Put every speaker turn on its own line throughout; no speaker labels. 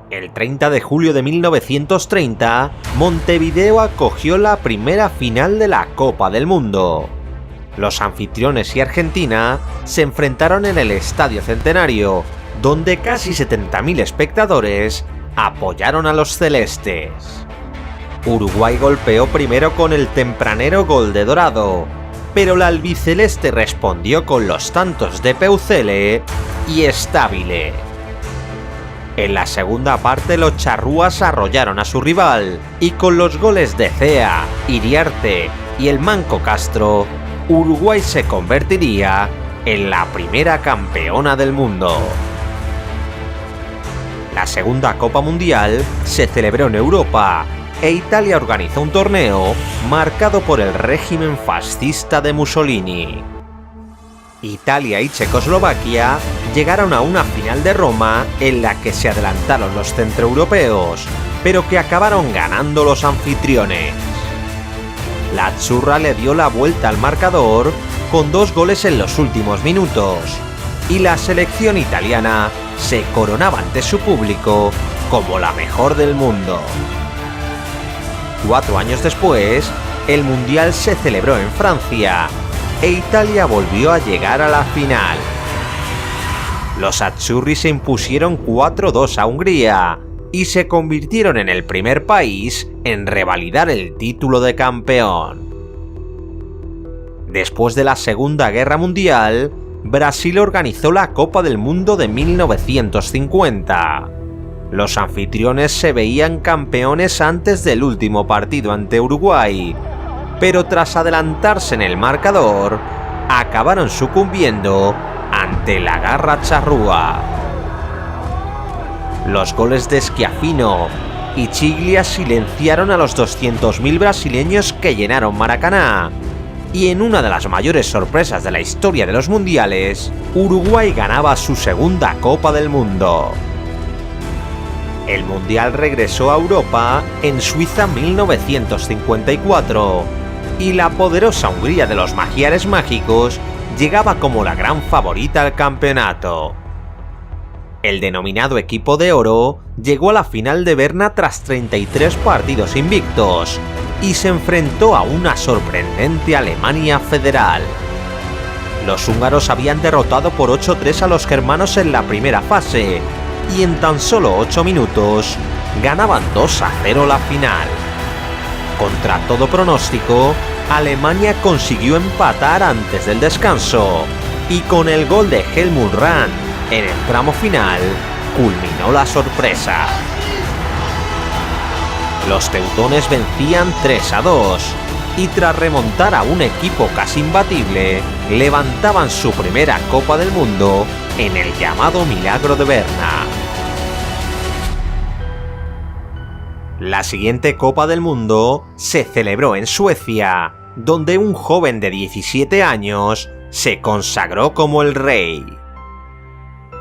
El 30 de julio de 1930, Montevideo acogió la primera final de la Copa del Mundo. Los anfitriones y Argentina se enfrentaron en el Estadio Centenario, donde casi 70.000 espectadores apoyaron a los celestes. Uruguay golpeó primero con el tempranero gol de Dorado, pero la albiceleste respondió con los tantos de Peucele y Stabile. En la segunda parte los charrúas arrollaron a su rival y con los goles de Cea, Iriarte y el Manco Castro, Uruguay se convertiría en la primera campeona del mundo. La segunda Copa Mundial se celebró en Europa e Italia organizó un torneo marcado por el régimen fascista de Mussolini. Italia y Checoslovaquia llegaron a una final de Roma en la que se adelantaron los centroeuropeos, pero que acabaron ganando los anfitriones. La Azzurra le dio la vuelta al marcador con 2 goles en los últimos minutos, y la selección italiana se coronaba ante su público como la mejor del mundo. 4 años después, el Mundial se celebró en Francia e Italia volvió a llegar a la final. Los azzurri se impusieron 4-2 a Hungría y se convirtieron en el primer país en revalidar el título de campeón. Después de la Segunda Guerra Mundial, Brasil organizó la Copa del Mundo de 1950. Los anfitriones se veían campeones antes del último partido ante Uruguay, pero tras adelantarse en el marcador, acabaron sucumbiendo ante la garra charrúa. Los goles de Schiaffino y Chiglia silenciaron a los 200.000 brasileños que llenaron Maracaná, y en una de las mayores sorpresas de la historia de los mundiales, Uruguay ganaba su segunda Copa del Mundo. El mundial regresó a Europa en Suiza 1954, y la poderosa Hungría de los Magiares Mágicos llegaba como la gran favorita al campeonato. El denominado equipo de oro llegó a la final de Berna tras 33 partidos invictos y se enfrentó a una sorprendente Alemania federal. Los húngaros habían derrotado por 8-3 a los germanos en la primera fase y en tan solo 8 minutos ganaban 2-0 la final. Contra todo pronóstico, Alemania consiguió empatar antes del descanso y con el gol de Helmut Rahn en el tramo final culminó la sorpresa. Los teutones vencían 3-2 y tras remontar a un equipo casi imbatible, levantaban su primera Copa del Mundo en el llamado Milagro de Berna. La siguiente Copa del Mundo se celebró en Suecia, donde un joven de 17 años se consagró como el rey.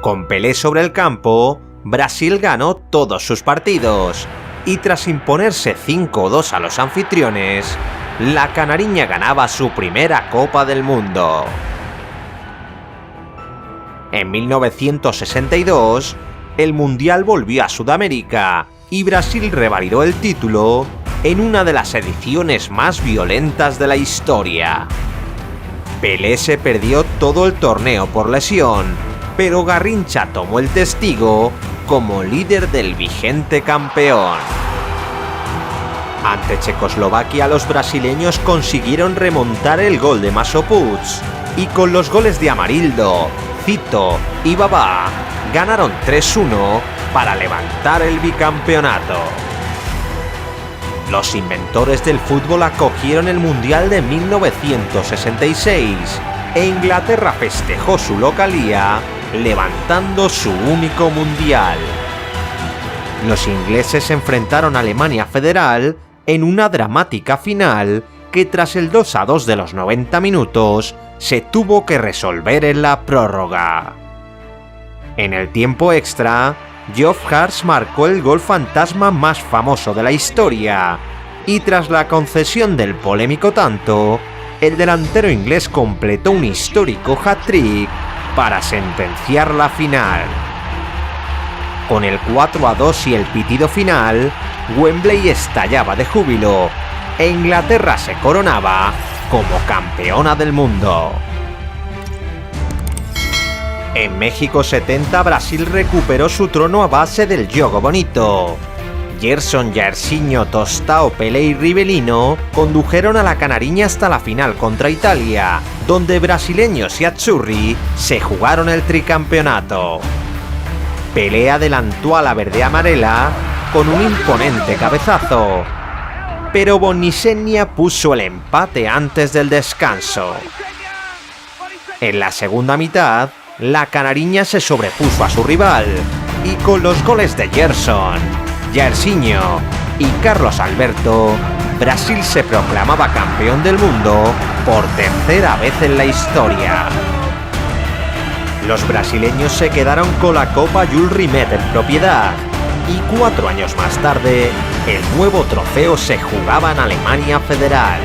Con Pelé sobre el campo, Brasil ganó todos sus partidos, y tras imponerse 5-2 a los anfitriones, la canariña ganaba su primera Copa del Mundo. En 1962, el Mundial volvió a Sudamérica y Brasil revalidó el título en una de las ediciones más violentas de la historia. Pelé se perdió todo el torneo por lesión, pero Garrincha tomó el testigo como líder del vigente campeón. Ante Checoslovaquia, los brasileños consiguieron remontar el gol de Masopust y con los goles de Amarildo, Zito y Babá ganaron 3-1 para levantar el bicampeonato. Los inventores del fútbol acogieron el Mundial de 1966 e Inglaterra festejó su localía levantando su único mundial. Los ingleses enfrentaron a Alemania Federal en una dramática final que tras el 2-2 de los 90 minutos se tuvo que resolver en la prórroga. En el tiempo extra, Geoff Hurst marcó el gol fantasma más famoso de la historia, y tras la concesión del polémico tanto, el delantero inglés completó un histórico hat-trick para sentenciar la final. Con el 4-2 y el pitido final, Wembley estallaba de júbilo e Inglaterra se coronaba como campeona del mundo. En México 70, Brasil recuperó su trono a base del jogo bonito. Gerson, Jairzinho, Tostao, Pelé y Rivellino condujeron a la Canariña hasta la final contra Italia, donde brasileños y azzurri se jugaron el tricampeonato. Pelé adelantó a la verde amarela con un imponente cabezazo, pero Bonnicennia puso el empate antes del descanso. En la segunda mitad, la Canariña se sobrepuso a su rival y con los goles de Gerson, Jairzinho y Carlos Alberto, Brasil se proclamaba campeón del mundo por tercera vez en la historia. Los brasileños se quedaron con la Copa Jules Rimet en propiedad y 4 años más tarde, el nuevo trofeo se jugaba en Alemania Federal.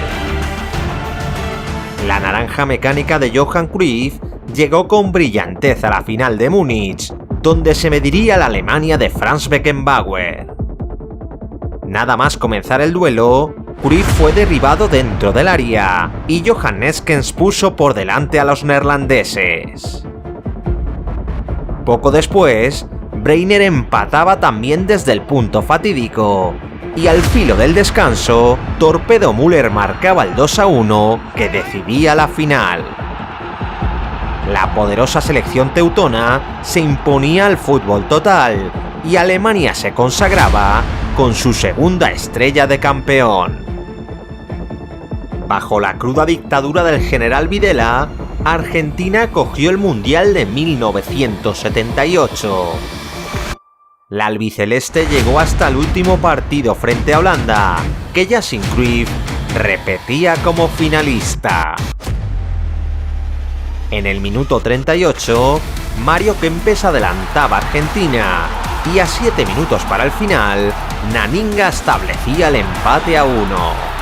La naranja mecánica de Johan Cruyff llegó con brillantez a la final de Múnich, donde se mediría la Alemania de Franz Beckenbauer. Nada más comenzar el duelo, Cruyff fue derribado dentro del área y Johan Neeskens puso por delante a los neerlandeses. Poco después, Breitner empataba también desde el punto fatídico, y al filo del descanso, Torpedo Müller marcaba el 2-1 que decidía la final. La poderosa selección teutona se imponía al fútbol total, y Alemania se consagraba con su segunda estrella de campeón. Bajo la cruda dictadura del general Videla, Argentina cogió el Mundial de 1978. La albiceleste llegó hasta el último partido frente a Holanda, que ya sin Cruyff repetía como finalista. En el minuto 38, Mario Kempes adelantaba a Argentina y a 7 minutos para el final, Naninga establecía el empate a 1.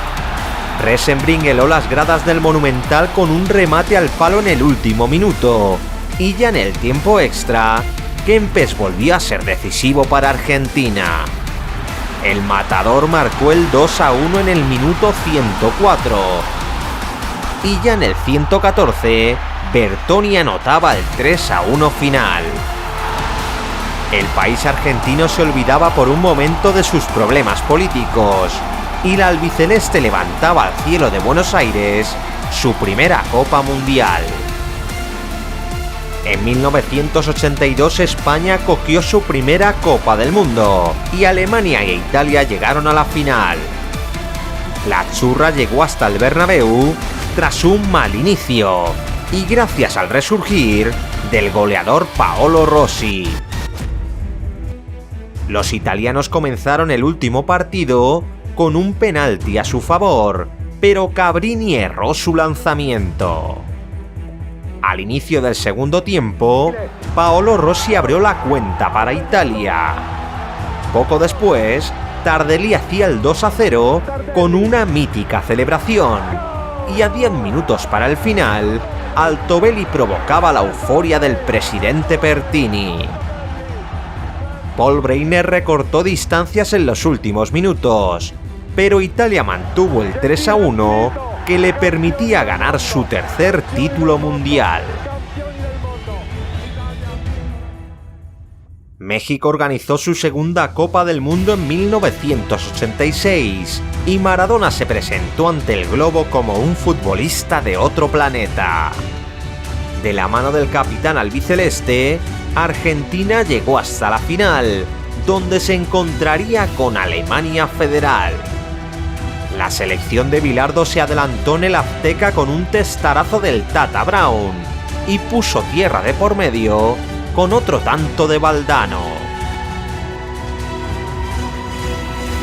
Resenbrink heló las gradas del Monumental con un remate al palo en el último minuto, y ya en el tiempo extra, Kempes volvió a ser decisivo para Argentina. El matador marcó el 2-1 en el minuto 104, y ya en el 114, Bertoni anotaba el 3-1 final. El país argentino se olvidaba por un momento de sus problemas políticos, y la albiceleste levantaba al cielo de Buenos Aires su primera Copa Mundial. En 1982 España cogió su primera Copa del Mundo y Alemania e Italia llegaron a la final. La Azzurra llegó hasta el Bernabéu tras un mal inicio y gracias al resurgir del goleador Paolo Rossi. Los italianos comenzaron el último partido con un penalti a su favor, pero Cabrini erró su lanzamiento. Al inicio del segundo tiempo, Paolo Rossi abrió la cuenta para Italia. Poco después, Tardelli hacía el 2-0 con una mítica celebración, y a 10 minutos para el final, Altobelli provocaba la euforia del presidente Pertini. Paul Breitner recortó distancias en los últimos minutos, pero Italia mantuvo el 3-1 que le permitía ganar su tercer título mundial. México organizó su segunda Copa del Mundo en 1986 y Maradona se presentó ante el globo como un futbolista de otro planeta. De la mano del capitán albiceleste, Argentina llegó hasta la final, donde se encontraría con Alemania Federal. La selección de Bilardo se adelantó en el Azteca con un testarazo del Tata Brown y puso tierra de por medio con otro tanto de Valdano.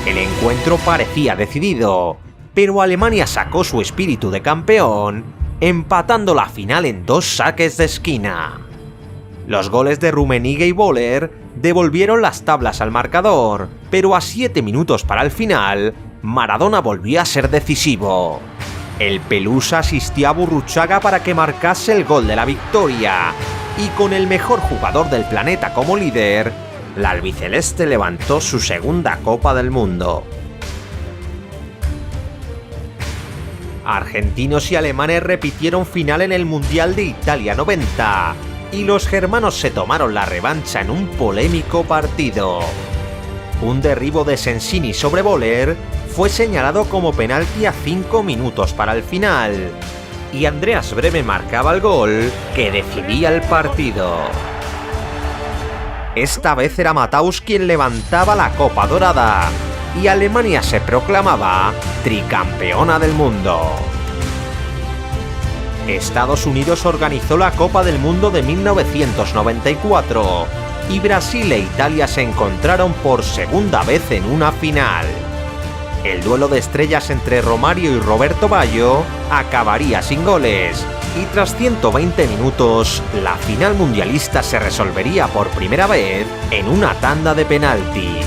El encuentro parecía decidido, pero Alemania sacó su espíritu de campeón, empatando la final en 2 saques de esquina. Los goles de Rummenigge y Boller devolvieron las tablas al marcador, pero a 7 minutos para el final, Maradona volvió a ser decisivo. El Pelusa asistió a Burruchaga para que marcase el gol de la victoria, y con el mejor jugador del planeta como líder, la albiceleste levantó su segunda Copa del Mundo. Argentinos y alemanes repitieron final en el Mundial de Italia 90, y los germanos se tomaron la revancha en un polémico partido. Un derribo de Sensini sobre Böhler fue señalado como penalti a 5 minutos para el final, y Andreas Brehme marcaba el gol que decidía el partido. Esta vez era Matthaus quien levantaba la Copa Dorada, y Alemania se proclamaba tricampeona del mundo. Estados Unidos organizó la Copa del Mundo de 1994 y Brasil e Italia se encontraron por segunda vez en una final. El duelo de estrellas entre Romario y Roberto Baggio acabaría sin goles, y tras 120 minutos, la final mundialista se resolvería por primera vez en una tanda de penaltis.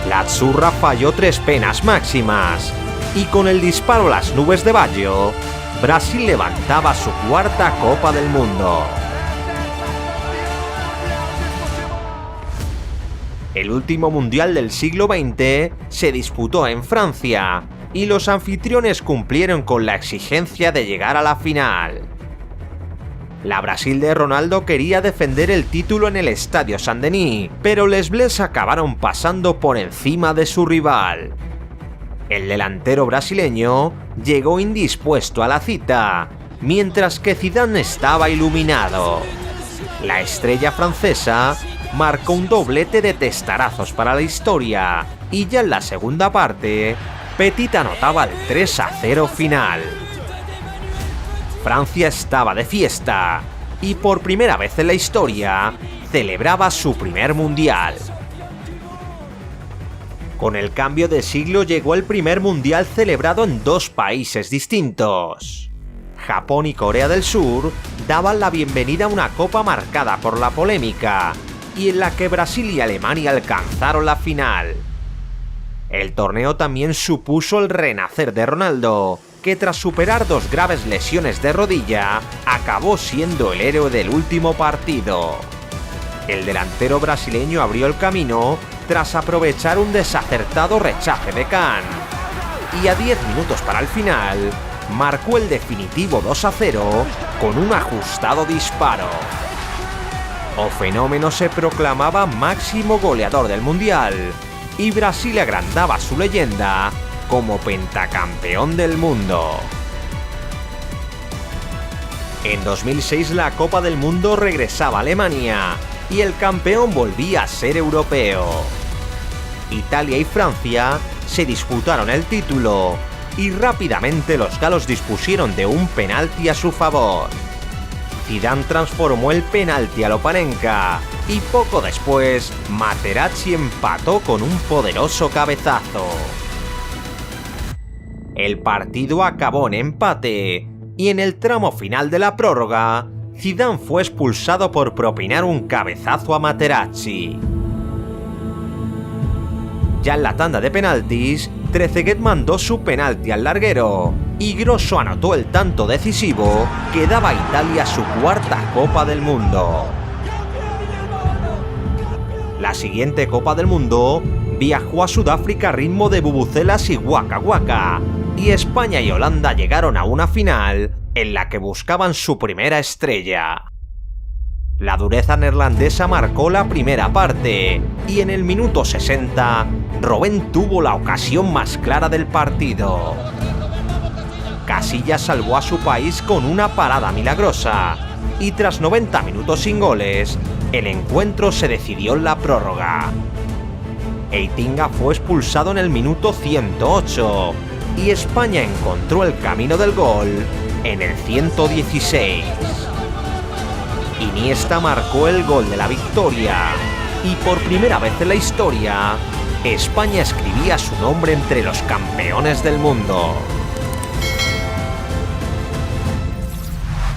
La Azzurra falló 3 penas máximas, y con el disparo a las nubes de Baggio, Brasil levantaba su cuarta Copa del Mundo. El último mundial del siglo XX se disputó en Francia, y los anfitriones cumplieron con la exigencia de llegar a la final. La Brasil de Ronaldo quería defender el título en el Estadio Saint-Denis, pero les Bleus acabaron pasando por encima de su rival. El delantero brasileño llegó indispuesto a la cita, mientras que Zidane estaba iluminado. La estrella francesa marcó un doblete de testarazos para la historia, y ya en la segunda parte, Petit anotaba el 3-0 final. Francia estaba de fiesta, y por primera vez en la historia, celebraba su primer mundial. Con el cambio de siglo llegó el primer mundial celebrado en 2 países distintos. Japón y Corea del Sur daban la bienvenida a una copa marcada por la polémica, y en la que Brasil y Alemania alcanzaron la final. El torneo también supuso el renacer de Ronaldo, que tras superar 2 graves lesiones de rodilla, acabó siendo el héroe del último partido. El delantero brasileño abrió el camino tras aprovechar un desacertado rechace de Kahn, y a 10 minutos para el final, marcó el definitivo 2-0 con un ajustado disparo. O Fenómeno se proclamaba máximo goleador del Mundial, y Brasil agrandaba su leyenda como pentacampeón del mundo. En 2006 la Copa del Mundo regresaba a Alemania, y el campeón volvía a ser europeo. Italia y Francia se disputaron el título, y rápidamente los galos dispusieron de un penalti a su favor. Zidane transformó el penalti a Lopanenka, y poco después Materazzi empató con un poderoso cabezazo. El partido acabó en empate, y en el tramo final de la prórroga, Zidane fue expulsado por propinar un cabezazo a Materazzi. Ya en la tanda de penaltis, Trezeguet mandó su penalti al larguero, y Grosso anotó el tanto decisivo que daba a Italia su cuarta Copa del Mundo. La siguiente Copa del Mundo viajó a Sudáfrica a ritmo de bubucelas y Waka Waka, y España y Holanda llegaron a una final en la que buscaban su primera estrella. La dureza neerlandesa marcó la primera parte, y en el minuto 60, Robben tuvo la ocasión más clara del partido. Casillas salvó a su país con una parada milagrosa, y tras 90 minutos sin goles, el encuentro se decidió en la prórroga. Eitinga fue expulsado en el minuto 108, y España encontró el camino del gol en el 116. Iniesta marcó el gol de la victoria, y por primera vez en la historia, España escribía su nombre entre los campeones del mundo.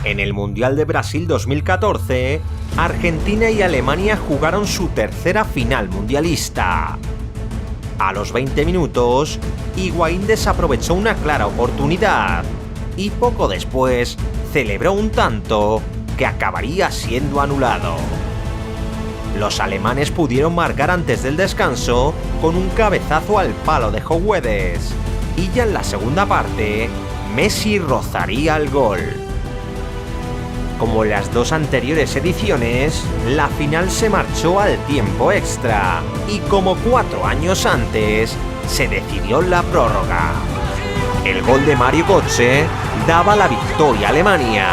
En el Mundial de Brasil 2014, Argentina y Alemania jugaron su tercera final mundialista. A los 20 minutos, Higuaín desaprovechó una clara oportunidad, y poco después celebró un tanto que acabaría siendo anulado. Los alemanes pudieron marcar antes del descanso con un cabezazo al palo de Guedes. Y ya en la segunda parte, Messi rozaría el gol. Como en las dos anteriores ediciones, la final se marchó al tiempo extra y como 4 años antes, se decidió la prórroga. El gol de Mario Götze daba la victoria a Alemania,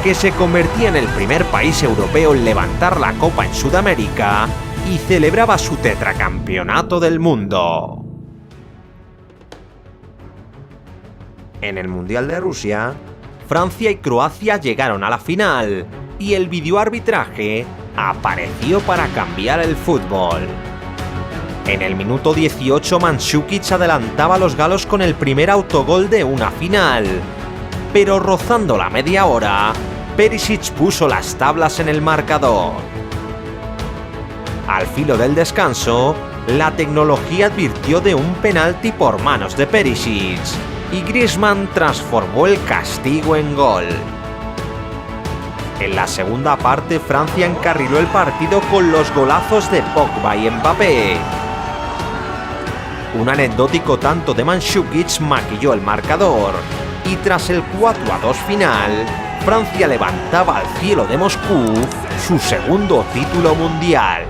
que se convertía en el primer país europeo en levantar la copa en Sudamérica y celebraba su tetracampeonato del mundo. En el Mundial de Rusia, Francia y Croacia llegaron a la final y el videoarbitraje apareció para cambiar el fútbol. En el minuto 18 Mandžukić adelantaba a los galos con el primer autogol de una final, pero rozando la media hora, Perisic puso las tablas en el marcador. Al filo del descanso, la tecnología advirtió de un penalti por manos de Perisic y Griezmann transformó el castigo en gol. En la segunda parte, Francia encarriló el partido con los golazos de Pogba y Mbappé. Un anecdótico tanto de Mandžukić maquilló el marcador y tras el 4-2 final, Francia levantaba al cielo de Moscú su segundo título mundial.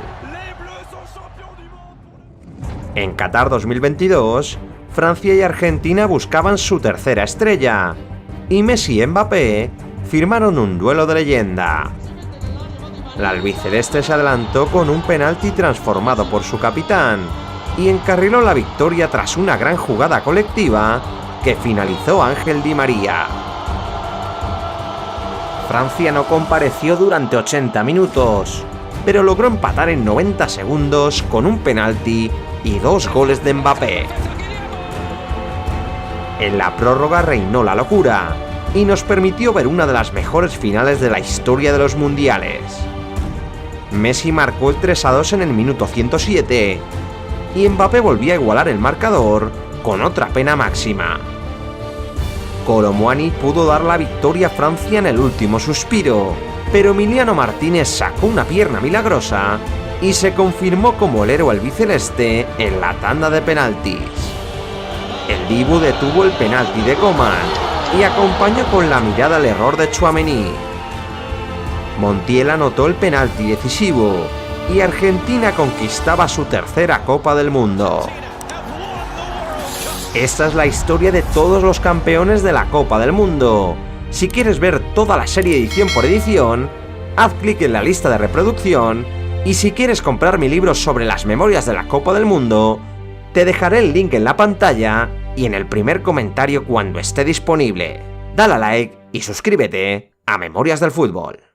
En Qatar 2022, Francia y Argentina buscaban su tercera estrella, y Messi y Mbappé firmaron un duelo de leyenda. La albiceleste se adelantó con un penalti transformado por su capitán y encarriló la victoria tras una gran jugada colectiva que finalizó Ángel Di María. Francia no compareció durante 80 minutos, pero logró empatar en 90 segundos con un penalti y 2 goles de Mbappé. En la prórroga reinó la locura y nos permitió ver una de las mejores finales de la historia de los mundiales. Messi marcó el 3-2 en el minuto 107 y Mbappé volvió a igualar el marcador con otra pena máxima. Kolo Muani pudo dar la victoria a Francia en el último suspiro, pero Emiliano Martínez sacó una pierna milagrosa y se confirmó como el héroe albiceleste en la tanda de penaltis. El Dibu detuvo el penalti de Coman y acompañó con la mirada el error de Tchouaméni. Montiel anotó el penalti decisivo y Argentina conquistaba su tercera Copa del Mundo. Esta es la historia de todos los campeones de la Copa del Mundo. Si quieres ver toda la serie edición por edición, haz clic en la lista de reproducción y si quieres comprar mi libro sobre las memorias de la Copa del Mundo, te dejaré el link en la pantalla y en el primer comentario cuando esté disponible. Dale a like y suscríbete a Memorias del Fútbol.